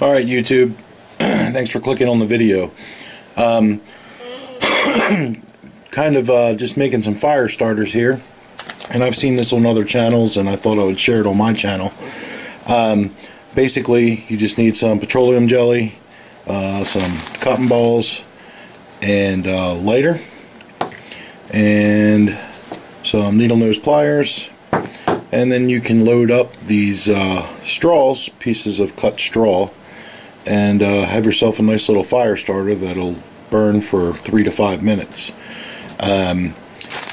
Alright YouTube, thanks for clicking on the video. Kind of just making some fire starters here, and I've seen this on other channels and I thought I would share it on my channel. Basically you just need some petroleum jelly, some cotton balls, and lighter, and some needle nose pliers, and then you can load up these straws, pieces of cut straw, and have yourself a nice little fire starter that'll burn for 3 to 5 minutes.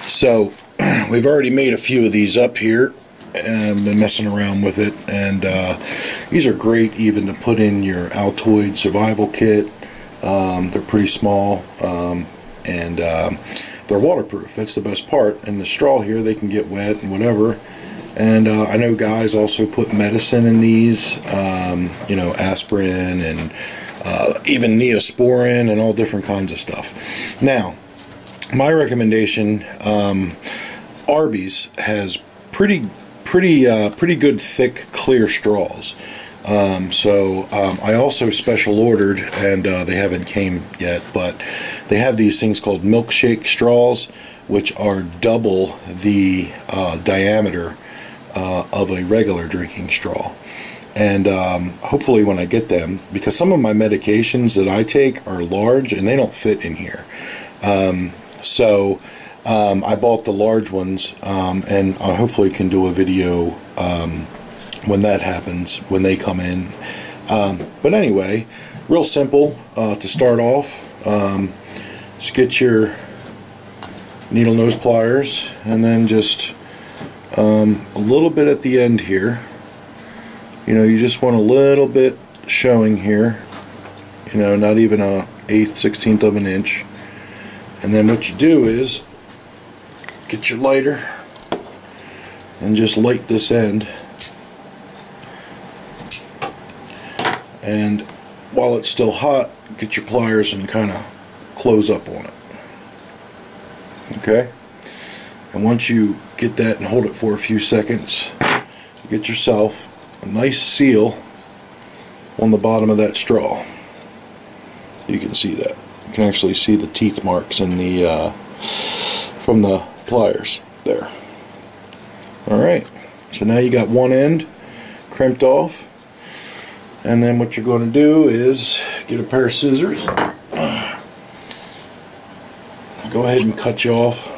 So we've already made a few of these up here and been messing around with it, and these are great even to put in your Altoid survival kit. They're pretty small, and they're waterproof. That's the best part. And the straw here, they can get wet and whatever. And I know guys also put medicine in these, you know, aspirin and even Neosporin and all different kinds of stuff. Now, my recommendation, Arby's has pretty good thick clear straws. I also special ordered, and they haven't came yet, but they have these things called milkshake straws, which are double the diameter of a regular drinking straw. And hopefully when I get them, because some of my medications that I take are large and they don't fit in here, I bought the large ones, and I hopefully can do a video when that happens, when they come in. But anyway, real simple to start off. Just get your needle nose pliers, and then just a little bit at the end here. You know, you just want a little bit showing here, you know, not even a 1/8, 1/16 of an inch. And then what you do is get your lighter and just light this end, and while it's still hot, get your pliers and kind of close up on it. Okay? And once you get that and hold it for a few seconds, get yourself a nice seal on the bottom of that straw. You can see that. You can actually see the teeth marks in the from the pliers there. Alright, so now you got one end crimped off, and then what you're going to do is get a pair of scissors, go ahead and cut you off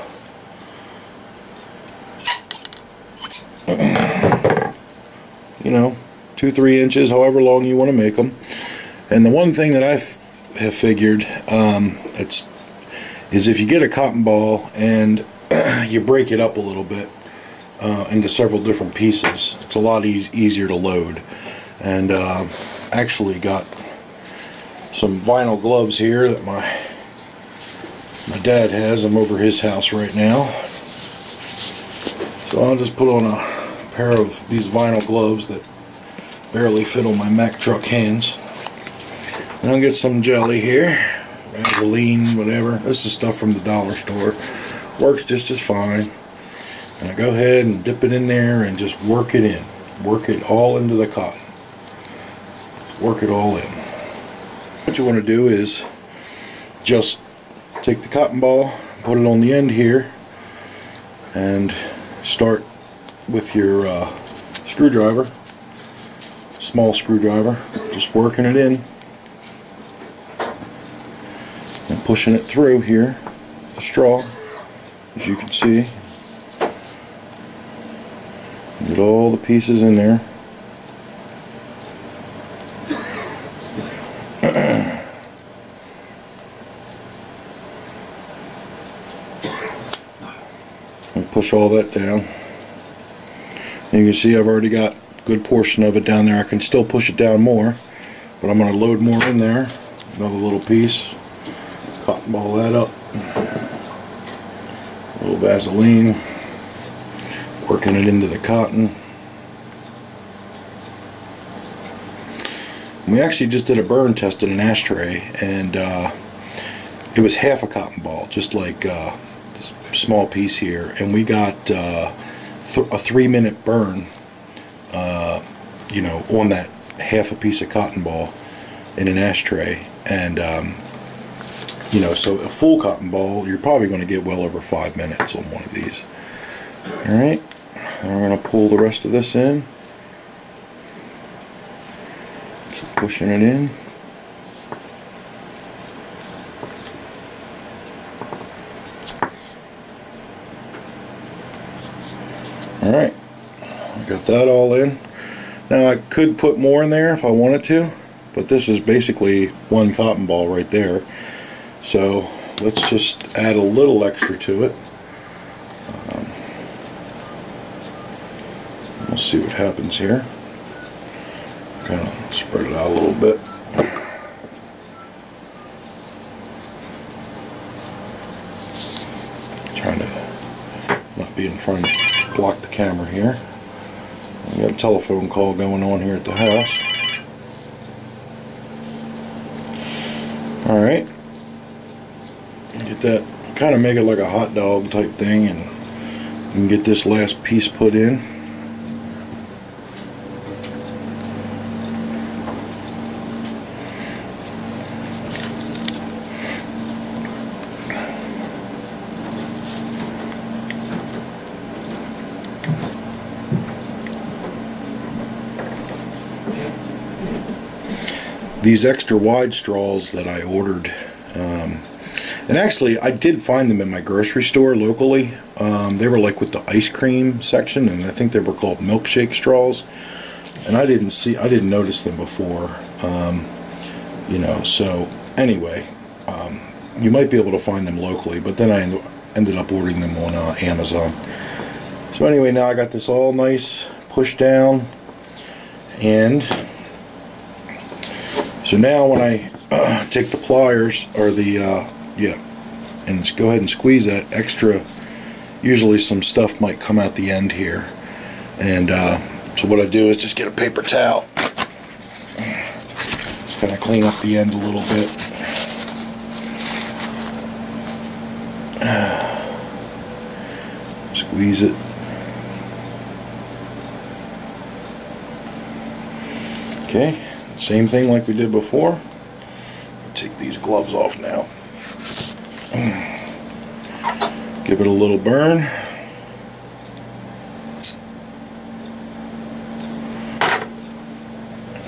you know, 2-3 inches, however long you want to make them. And the one thing that I have figured is if you get a cotton ball and you break it up a little bit into several different pieces, it's a lot easier to load. And actually got some vinyl gloves here that my dad has. I'm over his house right now, so I'll just put on a pair of these vinyl gloves that barely fit on my Mack truck hands. And I'll get some jelly here, Vaseline, whatever. This is stuff from the dollar store. Works just as fine. And I go ahead and dip it in there and just work it in. Work it all into the cotton. Work it all in. What you want to do is just take the cotton ball, put it on the end here, and start with your screwdriver, small screwdriver, just working it in and pushing it through here, the straw, as you can see. Get all the pieces in there. And push all that down. And you can see I've already got a good portion of it down there. I can still push it down more, but I'm going to load more in there. Another little piece. Cotton ball that up. A little Vaseline. Working it into the cotton. We actually just did a burn test in an ashtray, and it was half a cotton ball, just like a small piece here, and we got a 3-minute burn, you know, on that half a piece of cotton ball. in an ashtray. And you know, so a full cotton ball, you're probably going to get well over 5 minutes on one of these. Alright, I'm going to pull the rest of this in. Keep pushing it in. Alright, got that all in. Now I could put more in there if I wanted to, but this is basically one cotton ball right there. So let's just add a little extra to it. We'll see what happens here. Kind of spread it out a little bit. Trying to not be in front, block the camera here. We got a telephone call going on here at the house. Alright. Get that, kind of make it like a hot dog type thing, and you can get this last piece put in. These extra wide straws that I ordered, and actually I did find them in my grocery store locally. They were like with the ice cream section, and I think they were called milkshake straws, and I didn't notice them before. You know, so anyway, you might be able to find them locally, but then I ended up ordering them on Amazon. So anyway, now I got this all nice pushed down, and so now when I take the pliers, or the, and just go ahead and squeeze that extra, usually some stuff might come out the end here. And so what I do is just get a paper towel, just kind of clean up the end a little bit. Squeeze it. Okay. Same thing like we did before. Take these gloves off now. Give it a little burn.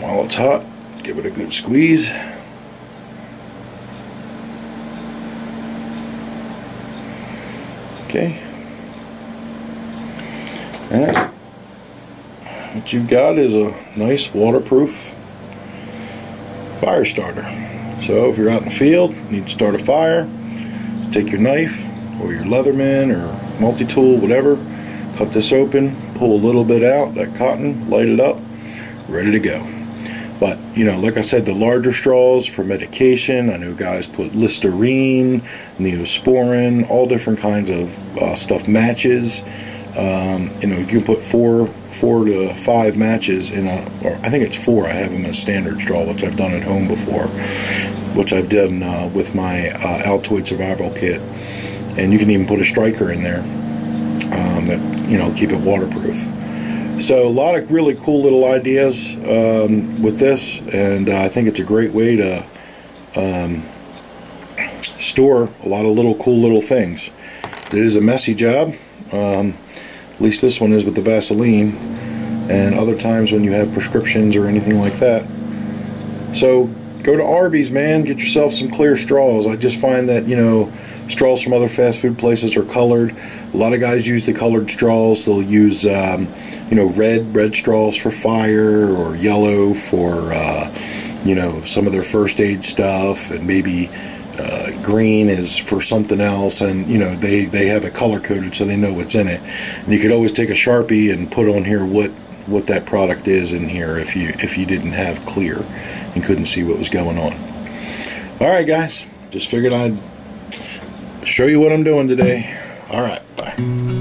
While it's hot, give it a good squeeze. Okay. And what you've got is a nice waterproof fire starter. So if you're out in the field, you need to start a fire, take your knife or your Leatherman or multi-tool, whatever, cut this open, pull a little bit out, that cotton, light it up, ready to go. But, you know, like I said, the larger straws for medication, I know guys put Listerine, Neosporin, all different kinds of stuff, matches. You know, you can put four to five matches in a, or I think it's 4. I have them in a standard straw, which I've done at home before, which I've done with my Altoid survival kit. And you can even put a striker in there that, you know, keep it waterproof. So a lot of really cool little ideas with this, and I think it's a great way to store a lot of cool little things. It is a messy job. At least this one is with the Vaseline, and other times when you have prescriptions or anything like that. So go to Arby's, man, get yourself some clear straws. I just find that, you know, straws from other fast food places are colored. A lot of guys use the colored straws. They'll use you know, red straws for fire, or yellow for you know, some of their first aid stuff, and maybe green is for something else, and you know, they have it color coded so they know what's in it. And you could always take a Sharpie and put on here what that product is in here if you didn't have clear and couldn't see what was going on. Alright guys, just figured I'd show you what I'm doing today. Alright, bye.